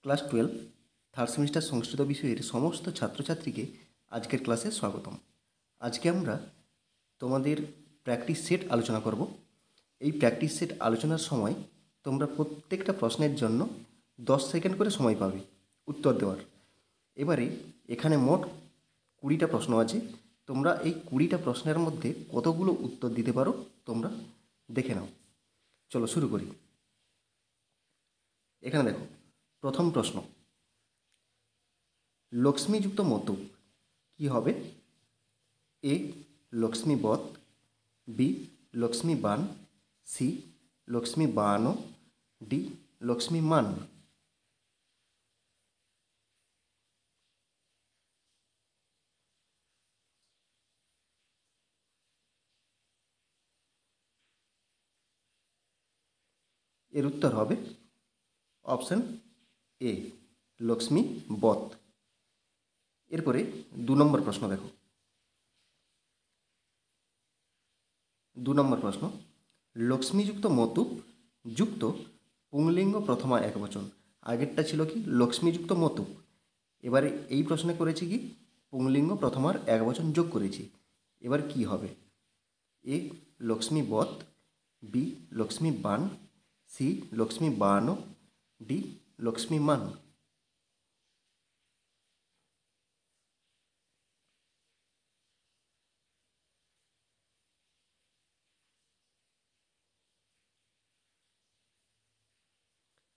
Class 12 third semester সংস্কৃত বিষয়ের সমস্ত ছাত্রছাত্রীকে আজকের ক্লাসে স্বাগতম। আজকে আমরা তোমাদের প্র্যাকটিস সেট আলোচনা করব। এই প্র্যাকটিস সেট আলোচনার সময় তোমরা প্রত্যেকটা প্রশ্নের জন্য 10 সেকেন্ড করে সময় পাবে উত্তর দেওয়ার। এবারে এখানে মোট 20টা প্রশ্ন আছে। তোমরা এই 20টা প্রশ্নের মধ্যে কতগুলো উত্তর দিতে পারো তোমরা দেখে নাও। চলো শুরু করি। এখানে দেখো, প্রথম প্রশ্ন, লক্ষ্মীযুক্ত মতুক কি হবে? এ লক্ষ্মী বধ, বি লক্ষ্মী বান, সি লক্ষ্মী বান, ডি লক্ষ্মী মান। এর উত্তর হবে অপশন এ লক্ষ্মী বধ। এরপরে 2 নম্বর প্রশ্ন দেখো। 2 নম্বর প্রশ্ন, লক্ষ্মীযুক্ত মতুক যুক্ত পুংলিঙ্গ প্রথমা একবচন। আগেরটা ছিল কি লক্ষ্মীযুক্ত মতুক, এবারে এই প্রশ্নে করেছি কি পুংলিঙ্গ প্রথমার একবচন যোগ করেছি। এবার কি হবে? এ লক্ষ্মী বধ, বি লক্ষ্মী বান, সি লক্ষ্মী বান, ডি লক্ষ্মী মান।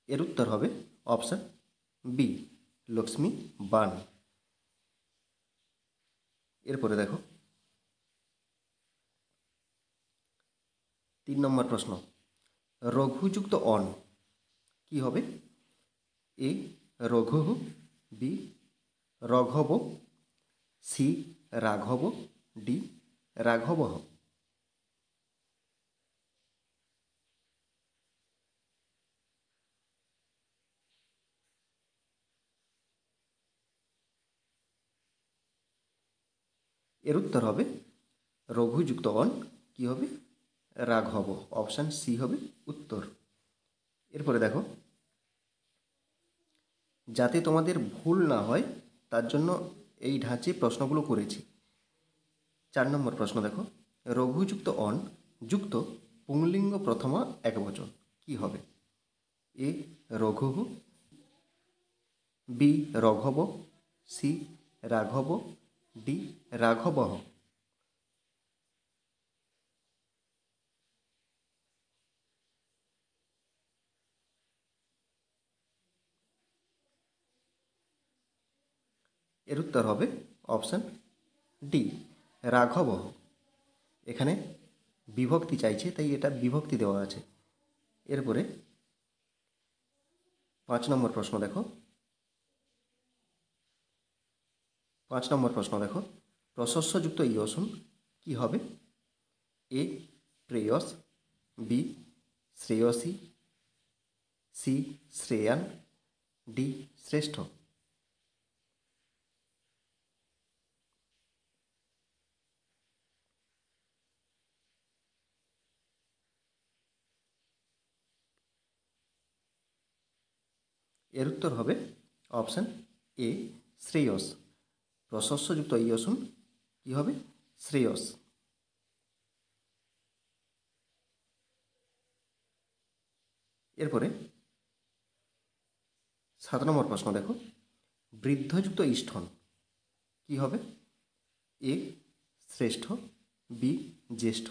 এর উত্তর হবে অপশন বি লক্ষ্মী বান। এরপরে দেখো 3 নম্বর প্রশ্ন, রঘুযুক্ত অন কি হবে? এ রঘু, বি রঘব, সি রাঘব, ডি রাঘব। এর উত্তর হবে রঘুযুক্ত অন কি হবে? রাঘব। অপশান সি হবে উত্তর। এরপরে দেখো, যাতে তোমাদের ভুল না হয় তার জন্য এই ঢাঁচে প্রশ্নগুলো করেছি। 4 নম্বর প্রশ্ন দেখো, রঘুযুক্ত অন যুক্ত পুংলিঙ্গ প্রথমা একবচন কি হবে? এ রঘু, বি রঘব, সি রাঘব, ডি রাঘবহ। এর উত্তর হবে অপশান ডি রাঘবহ। এখানে বিভক্তি চাইছে তাই এটা বিভক্তি দেওয়া আছে। এরপরে 5 নম্বর প্রশ্ন দেখো। 5 নম্বর প্রশ্ন দেখো, প্রশস্যযুক্ত ইয়সন কি হবে? এ প্রেয়স, বি শ্রেয়সী, সি শ্রেয়ান, ডি শ্রেষ্ঠ। এর উত্তর হবে অপশান এ শ্রেয়স। প্রশস্যযুক্ত ইয়সন কি হবে? শ্রেয়স। এরপরে 7 নম্বর প্রশ্ন দেখো, বৃদ্ধযুক্ত ইষ্ঠন কি হবে? এ শ্রেষ্ঠ, বি জ্যেষ্ঠ,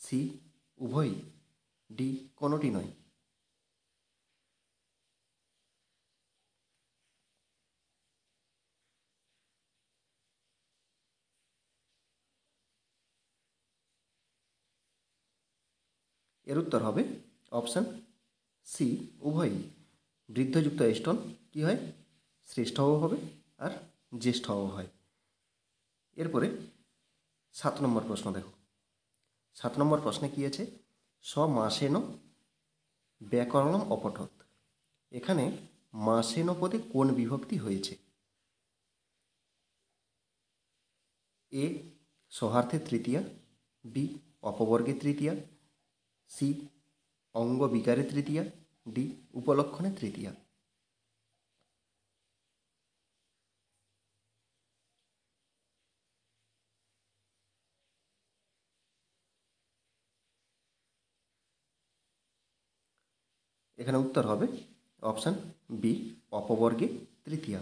সি উভয়ই, ডি কোনোটি নয়। এর উত্তর হবে অপশান সি উভয়ই। বৃদ্ধযুক্ত ইষ্ঠন কী হয়? শ্রেষ্ঠও হবে আর জ্যেষ্ঠও হয়। এরপরে 7 নম্বর প্রশ্ন দেখো। 7 নম্বর প্রশ্নে কী আছে? স্বমাসেন ব্যাকরণম অপঠৎ। এখানে মাসেন পদে কোন বিভক্তি হয়েছে? এ সহার্থে তৃতীয়া, বি অপবর্গে তৃতীয়া, সি অঙ্গ বিকারে তৃতীয়া, ডি উপলক্ষণে তৃতীয়া। এখানে উত্তর হবে অপশান বি, অপবর্গে তৃতীয়া।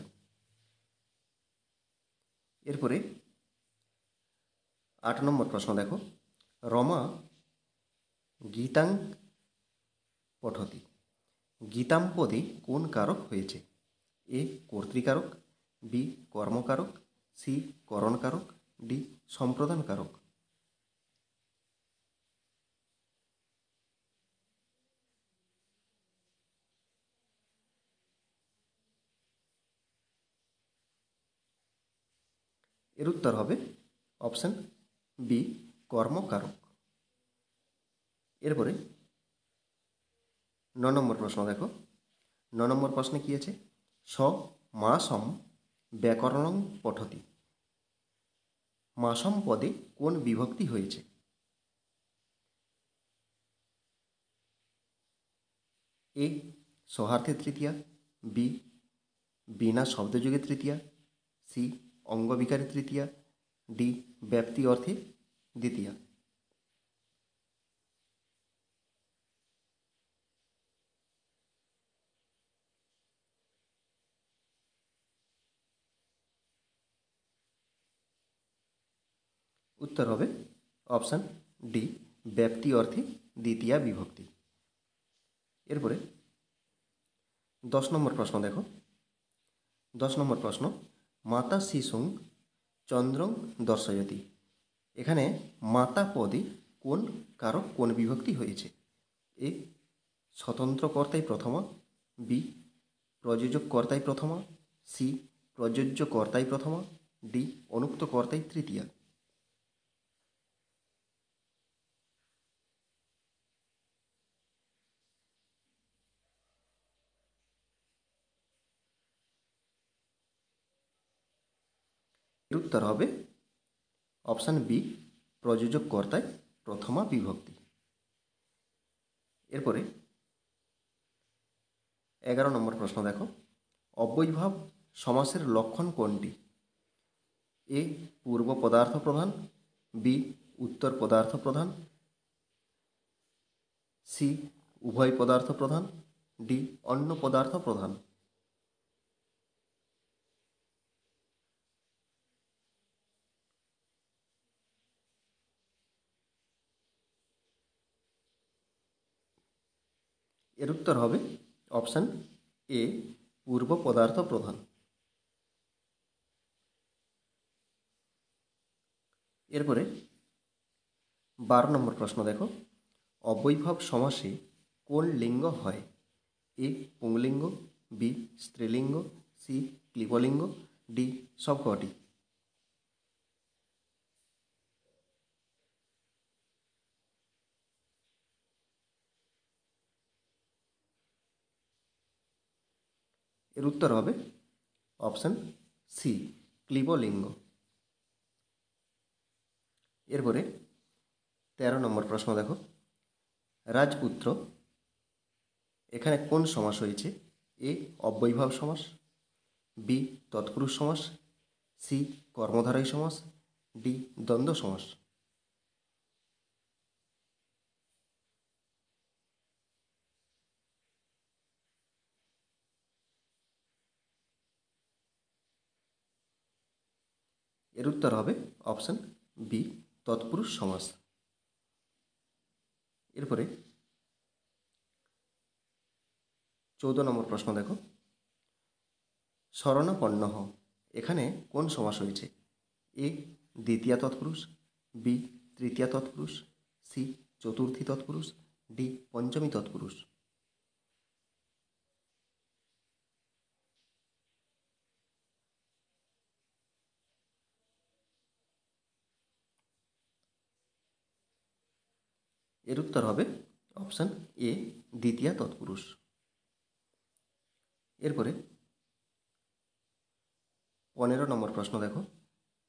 এরপরে 8 নম্বর প্রশ্ন দেখো, রমা গীতাং পঠতি। গীতাম পদে কোন কারক হয়েছে? এ কর্তৃকারক, বি কর্মকারক, সি করণকারক, ডি সম্প্রদান কারক। এর উত্তর হবে অপশান বি, কর্মকারক। এরপরে 9 নম্বর প্রশ্ন দেখো, 9 নম্বর প্রশ্নে কী আছে? স মাসম ব্যাকরণং পঠতি। মাসম পদে কোন বিভক্তি হয়েছে? এ সহার্থে তৃতীয়া, বি বিনা শব্দযোগে তৃতীয়া, সি অঙ্গবিকারে তৃতীয়া, ডি ব্যাপ্তি অর্থে দ্বিতীয়া। উত্তর হবে অপশান ডি, ব্যাপ্তি অর্থে দ্বিতীয়া বিভক্তি। এরপরে 10 নম্বর প্রশ্ন দেখো, 10 নম্বর প্রশ্ন, মাতা শিশুং চন্দ্রং দর্শয়তি। এখানে মাতা পদে কোন কারক, কোন বিভক্তি হয়েছে? এ স্বতন্ত্র কর্তাই প্রথমা, বি প্রযোজক কর্তাই প্রথমা, সি প্রযোজ্য কর্তাই প্রথমা, ডি অনুক্ত কর্তাই তৃতীয়া। এর উত্তর হবে অপশান বি, প্রযোজক কর্তায় প্রথমা বিভক্তি। এরপরে 11 নম্বর প্রশ্ন দেখো, অব্যয়ভাব সমাসের লক্ষণ কোনটি? এ পূর্ব পদার্থ প্রধান, বি উত্তর পদার্থ প্রধান, সি উভয় পদার্থ প্রধান, ডি অন্য পদার্থ প্রধান। এর উত্তর হবে অপশান এ, পূর্ব পদার্থ প্রধান। এরপরে 12 নম্বর প্রশ্ন দেখো, অব্যয়ভাব সমাসে কোন লিঙ্গ হয়? এ পুংলিঙ্গ, বি স্ত্রীলিঙ্গ, সি ক্লিবলিঙ্গ, ডি সবকটি। এর উত্তর হবে অপশান সি, ক্লিবলিঙ্গ। এরপরে 13 নম্বর প্রশ্ন দেখো, রাজপুত্র এখানে কোন সমাস হয়েছে? এ অব্যয়ভাব সমাস, বি তৎপুরুষ সমাস, সি কর্মধারয় সমাস, ডি দ্বন্দ্ব সমাস। এর উত্তর হবে অপশান বি, তৎপুরুষ সমাস। এরপরে 14 নম্বর প্রশ্ন দেখো, শরণাপন্ন হ এখানে কোন সমাস হয়েছে? এ দ্বিতীয়া তৎপুরুষ, বি তৃতীয়া তৎপুরুষ, সি চতুর্থী তৎপুরুষ, ডি পঞ্চমী তৎপুরুষ। এর উত্তর হবে অপশান এ, দ্বিতীয়া তৎপুরুষ। এরপরে 15 নম্বর প্রশ্ন দেখো,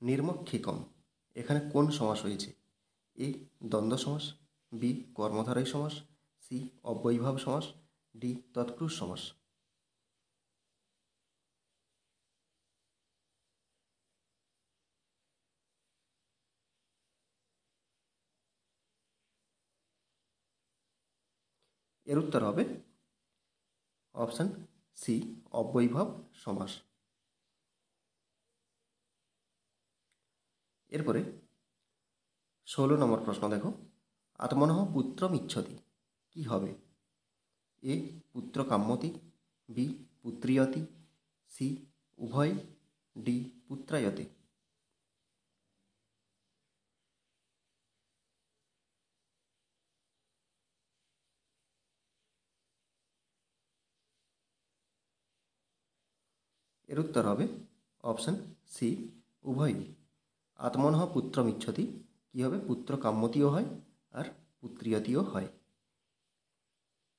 নির্মক্ষিকম এখানে কোন সমাস হয়েছে? এ দ্বন্দ্ব সমাস, বি কর্মধারয় সমাস, সি অব্যয়ভাব সমাস, ডি তৎপুরুষ সমাস। এর উত্তর হবে অপশান সি অব্যয়ীভাব সমাস। এরপরে 16 নম্বর প্রশ্ন দেখো, আত্মনঃ পুত্রমিচ্ছতি কি হবে? এ পুত্র কাম্যতি, বি পুত্রিয়তি, সি উভয়, ডি পুত্রায়তে। এর উত্তর হবে অপশান সি উভয়ই। আত্মনঃ পুত্রমিচ্ছতি কী হবে? পুত্র কাম্যতিও হয় আর পুত্রিয়তিও হয়।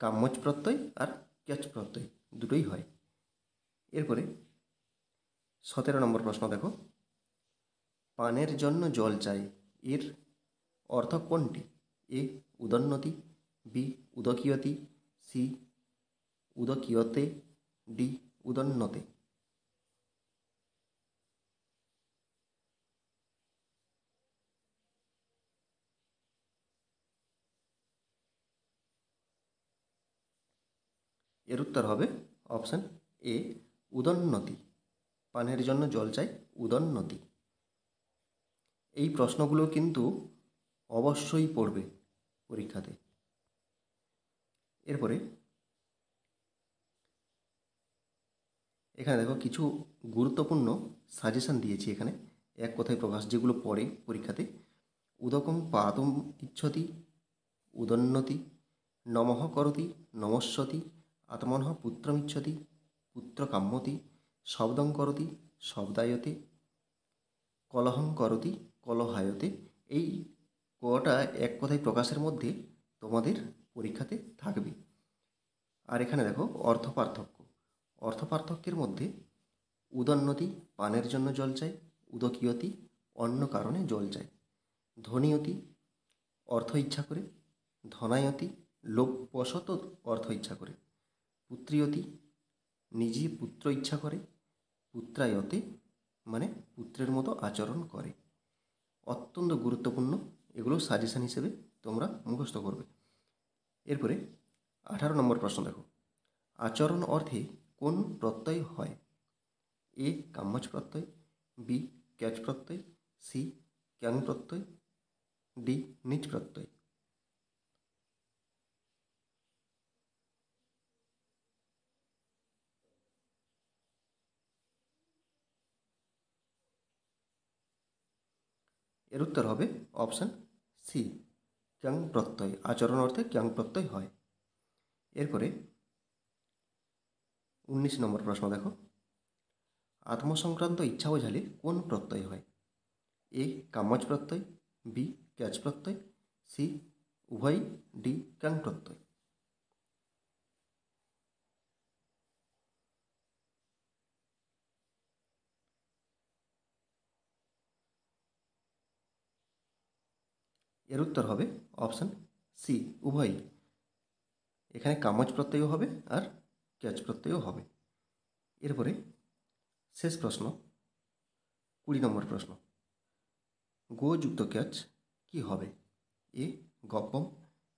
কাম্যজ প্রত্যয় আর ক্যাচ প্রত্যয় দুটোই হয়। এরপরে 17 নম্বর প্রশ্ন দেখো, পানের জন্য জল চাই এর অর্থ কোনটি? এ উদন্নতি, বি উদকীয়তি, সি উদকীয়তে, ডি উদন্নতে। এর উত্তর হবে অপশান এ উদন্নতি। পানের জন্য জল চাই উদন্নতি। এই প্রশ্নগুলো কিন্তু অবশ্যই পড়বে পরীক্ষাতে। এরপরে এখানে দেখো কিছু গুরুত্বপূর্ণ সাজেশান দিয়েছি এখানে, এক কথায় প্রকাশ, যেগুলো পড়ে পরীক্ষাতে। উদকং পাতুম ইচ্ছতি উদন্নতি, নমঃ করতি নমস্যতি, আত্মনঃ পুত্রমিচ্ছতি পুত্র কাম্যতি, শব্দং করতি শব্দায়তে, কলহং করতি কলহায়তে। এই কটা এক কথায় প্রকাশের মধ্যে তোমাদের পরীক্ষাতে থাকবে। আর এখানে দেখো অর্থ পার্থক্য। অর্থ পার্থক্যের মধ্যে উদন্নতি পানের জন্য জল চাই, উদকীয়তি অন্য কারণে জল চাই, ধনীয়তি অর্থ ইচ্ছা করে, ধনায়তি লোভবশত অর্থ ইচ্ছা করে, পুত্রিয়তি নিজে পুত্র ইচ্ছা করে, পুত্রায়তে মানে পুত্রের মতো আচরণ করে। অত্যন্ত গুরুত্বপূর্ণ, এগুলো সাজেশন হিসেবে তোমরা মুখস্থ করবে। এরপরে 18 নম্বর প্রশ্ন দেখো, আচরণ অর্থে কোন প্রত্যয় হয়? এ কাম্যজ প্রত্যয়, বি ক্যাচ প্রত্যয়, সি ক্যাং প্রত্যয়, ডি নিজ প্রত্যয়। এর উত্তর হবে অপশান সি ক্যাং প্রত্যয়। আচরণ অর্থে ক্যাং প্রত্যয় হয়। এরপরে 19 নম্বর প্রশ্ন দেখো, আত্মসংক্রান্ত ইচ্ছা বোঝালে কোন প্রত্যয় হয়? এ কাম্যজ প্রত্যয়, বি ক্যাচ প্রত্যয়, সি উভয়, ডি ক্যাং প্রত্যয়। এর উত্তর হবে অপশান সি উভয়ই। এখানে কাম্যজ প্রত্যয়ও হবে আর ক্যাচ প্রত্যয়ও হবে। এরপরে শেষ প্রশ্ন 20 নম্বর প্রশ্ন, গো যুক্ত ক্যাচ কি হবে? এ গব্বম,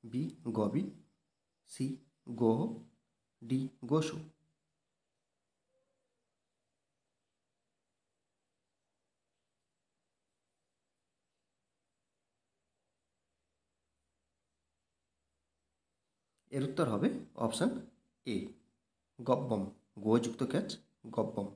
বি গবি, সি গোহ, ডি গোসু। এর উত্তর হবে অপশান এ গব্বম। গো যুক্ত ক্যাচ গব্বম।